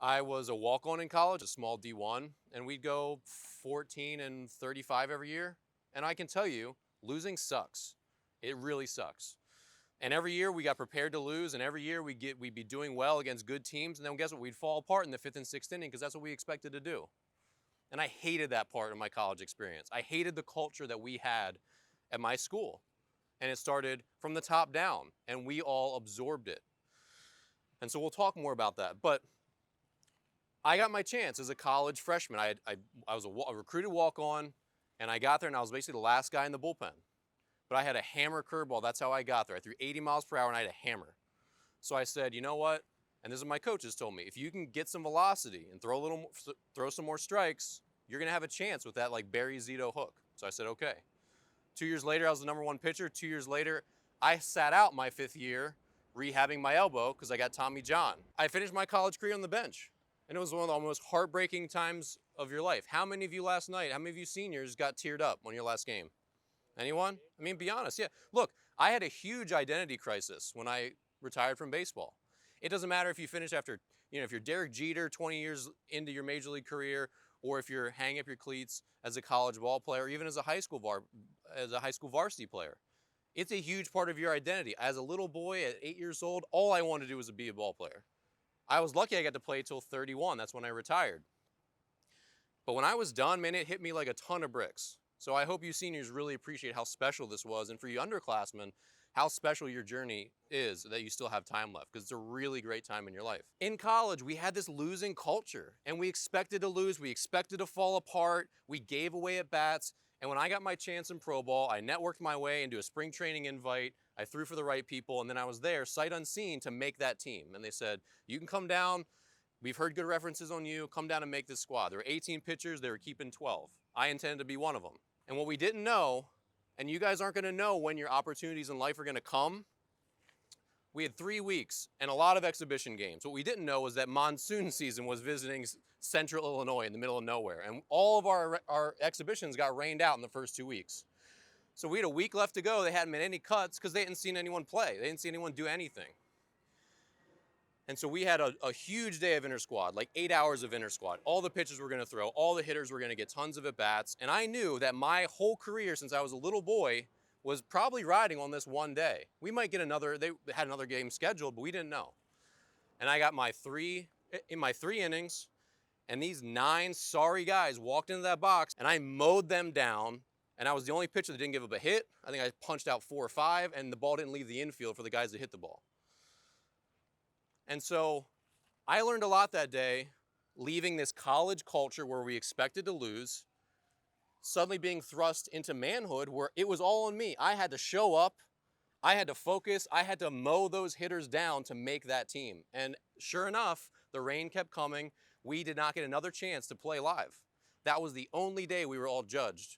I was a walk-on in college, a small D1, and we'd go 14 and 35 every year. And I can tell you, losing sucks. It really sucks. And every year we got prepared to lose, and every year we'd be doing well against good teams, and then guess what? We'd fall apart in the 5th and 6th inning because that's what we expected to do. And I hated that part of my college experience. I hated the culture that we had at my school. And it started from the top down, and we all absorbed it. And so we'll talk more about that. But I got my chance as a college freshman. I was a recruited walk-on, and I got there, and I was basically the last guy in the bullpen. But I had a hammer curveball. That's how I got there. I threw 80 miles per hour, and I had a hammer. So I said, you know what? And this is what my coaches told me. If you can get some velocity and throw some more strikes, you're going to have a chance with that like Barry Zito hook. So I said, okay. 2 years later, I was the #1 pitcher. 2 years later, I sat out my 5th year rehabbing my elbow because I got Tommy John. I finished my college career on the bench. And it was one of the most heartbreaking times of your life. How many of you last night, how many of you seniors got teared up on your last game? Anyone? I mean, be honest. Yeah. Look, I had a huge identity crisis when I retired from baseball. It doesn't matter if you finish after, if you're Derek Jeter 20 years into your major league career, or if you're hanging up your cleats as a college ball player, or even as a high school varsity player. It's a huge part of your identity. As a little boy at 8 years old, all I wanted to do was to be a ball player. I was lucky I got to play till 31. That's when I retired. But when I was done, man, it hit me like a ton of bricks. So I hope you seniors really appreciate how special this was. And for you underclassmen, how special your journey is that you still have time left, because it's a really great time in your life. In college, we had this losing culture, and we expected to lose. We expected to fall apart. We gave away at bats. And when I got my chance in pro ball, I networked my way into a spring training invite. I threw for the right people, and then I was there sight unseen to make that team. And they said, you can come down. We've heard good references on you. Come down and make this squad. There were 18 pitchers. They were keeping 12. I intended to be one of them. And what we didn't know, and you guys aren't going to know when your opportunities in life are going to come, we had 3 weeks and a lot of exhibition games. What we didn't know was that monsoon season was visiting central Illinois in the middle of nowhere. And all of our exhibitions got rained out in the first 2 weeks. So we had a week left to go. They hadn't made any cuts because they hadn't seen anyone play. They didn't see anyone do anything. And so we had a huge day of inter-squad, like 8 hours of inter-squad. All the pitchers were going to throw. All the hitters were going to get tons of at-bats. And I knew that my whole career since I was a little boy was probably riding on this one day. We might get they had another game scheduled, but we didn't know. And I got my three innings, and these 9 sorry guys walked into that box, and I mowed them down. And I was the only pitcher that didn't give up a hit. I think I punched out 4 or 5, and the ball didn't leave the infield for the guys that hit the ball. And so I learned a lot that day, leaving this college culture where we expected to lose, suddenly being thrust into manhood where it was all on me. I had to show up. I had to focus. I had to mow those hitters down to make that team. And sure enough, the rain kept coming. We did not get another chance to play live. That was the only day we were all judged.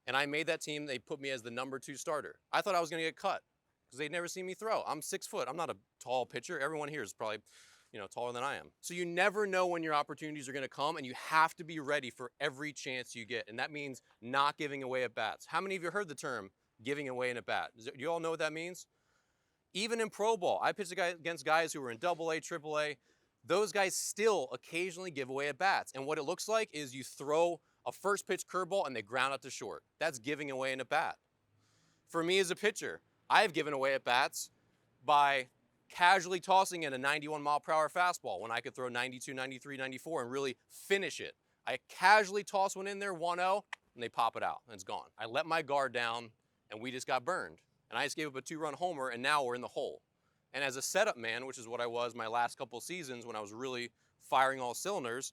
And I made that team. They put me as the #2 starter. I thought I was going to get cut because they'd never seen me throw. I'm 6 foot. I'm not a tall pitcher. Everyone here is probably, taller than I am. So you never know when your opportunities are going to come, and you have to be ready for every chance you get. And that means not giving away at bats. How many of you heard the term giving away an at bat? Do you all know what that means? Even in pro ball, I pitched against guys who were in AA, AAA. Those guys still occasionally give away at bats. And what it looks like is you throw a first pitch curveball and they ground out to short. That's giving away an at bat. For me as a pitcher, I've given away at bats by casually tossing in a 91 mile per hour fastball when I could throw 92, 93, 94 and really finish it. I casually toss one in there, 1-0, and they pop it out and it's gone. I let my guard down and we just got burned. And I just gave up a 2-run homer and now we're in the hole. And as a setup man, which is what I was my last couple of seasons when I was really firing all cylinders,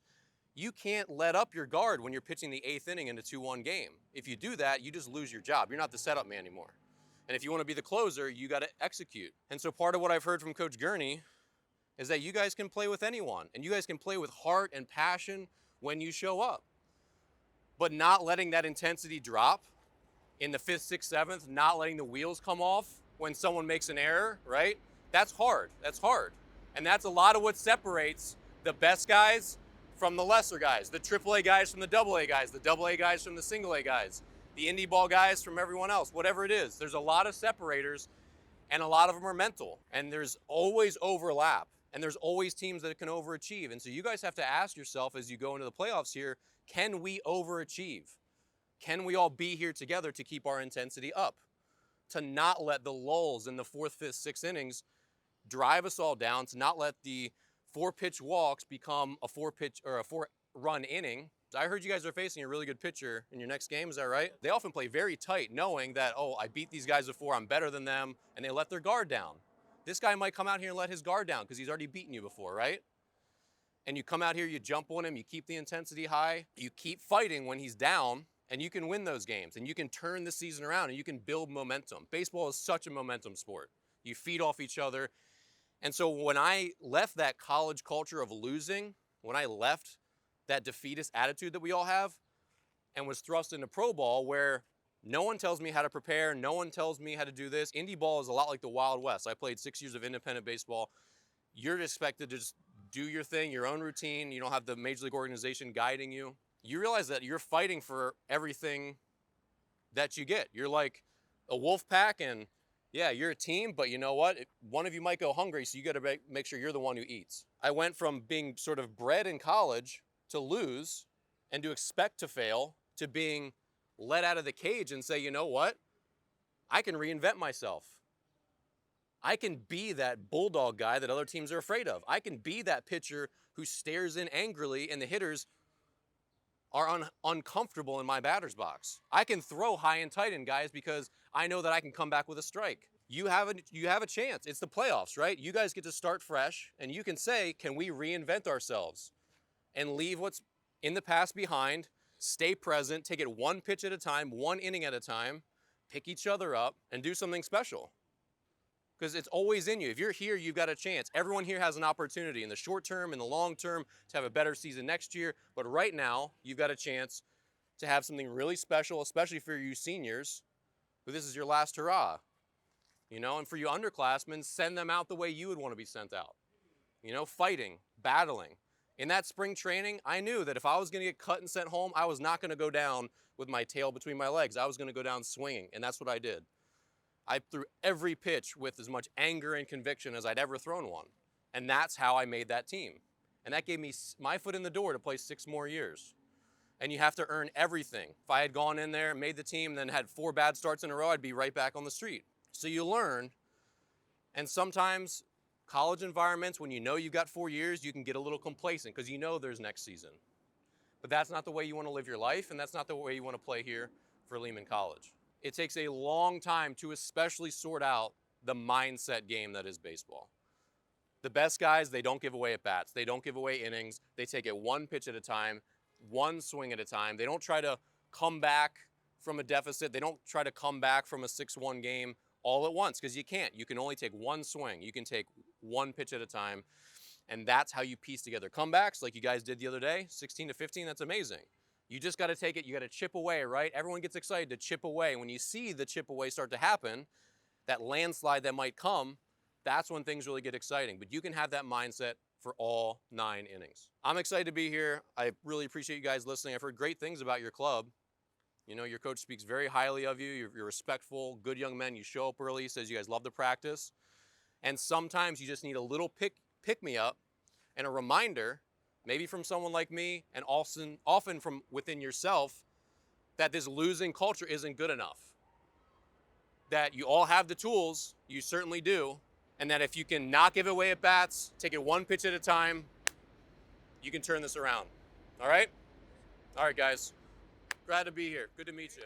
you can't let up your guard when you're pitching the 8th inning in a 2-1 game. If you do that, you just lose your job. You're not the setup man anymore. And if you want to be the closer, you got to execute. And so part of what I've heard from Coach Gurney is that you guys can play with anyone. And you guys can play with heart and passion when you show up. But not letting that intensity drop in the 5th, 6th, 7th, not letting the wheels come off when someone makes an error, right? That's hard. That's hard. And that's a lot of what separates the best guys from the lesser guys, the AAA guys from the AA guys, the AA guys from the single A guys, the indie ball guys from everyone else, whatever it is. There's a lot of separators and a lot of them are mental and there's always overlap. And there's always teams that can overachieve. And so you guys have to ask yourself as you go into the playoffs here, can we overachieve? Can we all be here together to keep our intensity up? To not let the lulls in the 4th, 5th, 6th innings drive us all down, to not let the 4-pitch walks become a 4-pitch or a 4-run inning. I heard you guys are facing a really good pitcher in your next game, is that right? They often play very tight, knowing that, oh, I beat these guys before, I'm better than them, and they let their guard down. This guy might come out here and let his guard down because he's already beaten you before, right? And you come out here, you jump on him, you keep the intensity high, you keep fighting when he's down, and you can win those games, and you can turn the season around, and you can build momentum. Baseball is such a momentum sport. You feed off each other. And so when I left that college culture of losing, when I left that defeatist attitude that we all have, and was thrust into pro ball where no one tells me how to prepare, no one tells me how to do this. Indie ball is a lot like the Wild West. I played 6 years of independent baseball. You're expected to just do your thing, your own routine. You don't have the major league organization guiding you. You realize that you're fighting for everything that you get. You're like a wolf pack, and yeah, you're a team, but you know what? One of you might go hungry, so you got to make sure you're the one who eats. I went from being sort of bred in college to lose and to expect to fail to being let out of the cage and say, you know what? I can reinvent myself. I can be that bulldog guy that other teams are afraid of. I can be that pitcher who stares in angrily and the hitters are uncomfortable in my batter's box. I can throw high and tight in guys because I know that I can come back with a strike. You have a chance. It's the playoffs, right? You guys get to start fresh, and you can say, can we reinvent ourselves and leave what's in the past behind, stay present, take it one pitch at a time, one inning at a time, pick each other up, and do something special. Because it's always in you. If you're here, you've got a chance. Everyone here has an opportunity in the short term, in the long term, to have a better season next year. But right now, you've got a chance to have something really special, especially for you seniors, who this is your last hurrah. You know, and for you underclassmen, send them out the way you would want to be sent out. You know, fighting, battling. In that spring training, I knew that if I was going to get cut and sent home, I was not going to go down with my tail between my legs. I was going to go down swinging, and that's what I did. I threw every pitch with as much anger and conviction as I'd ever thrown one. And that's how I made that team. And that gave me my foot in the door to play 6 more years. And you have to earn everything. If I had gone in there, made the team, then had 4 bad starts in a row, I'd be right back on the street. So you learn. And sometimes college environments, when you know you've got 4 years, you can get a little complacent because you know there's next season. But that's not the way you want to live your life, and that's not the way you want to play here for Lehman College. It takes a long time to especially sort out the mindset game that is baseball. The best guys, they don't give away at bats. They don't give away innings. They take it one pitch at a time, one swing at a time. They don't try to come back from a deficit. They don't try to come back from a 6-1 game all at once because you can't. You can only take one swing. You can take one pitch at a time, and that's how you piece together comebacks like you guys did the other day, 16-15. That's amazing. You just got to take it, you got to chip away, right? Everyone gets excited to chip away. When you see the chip away start to happen, that landslide that might come, that's when things really get exciting. But you can have that mindset for all 9 innings. I'm excited to be here. I really appreciate you guys listening. I've heard great things about your club. You know, your coach speaks very highly of you. You're respectful, good young men. You show up early, says you guys love to practice. And sometimes you just need a little pick-me-up and a reminder, maybe from someone like me, and often from within yourself, that this losing culture isn't good enough. That you all have the tools, you certainly do, and that if you can not give away at bats, take it one pitch at a time, you can turn this around. All right? All right, guys. Glad to be here. Good to meet you.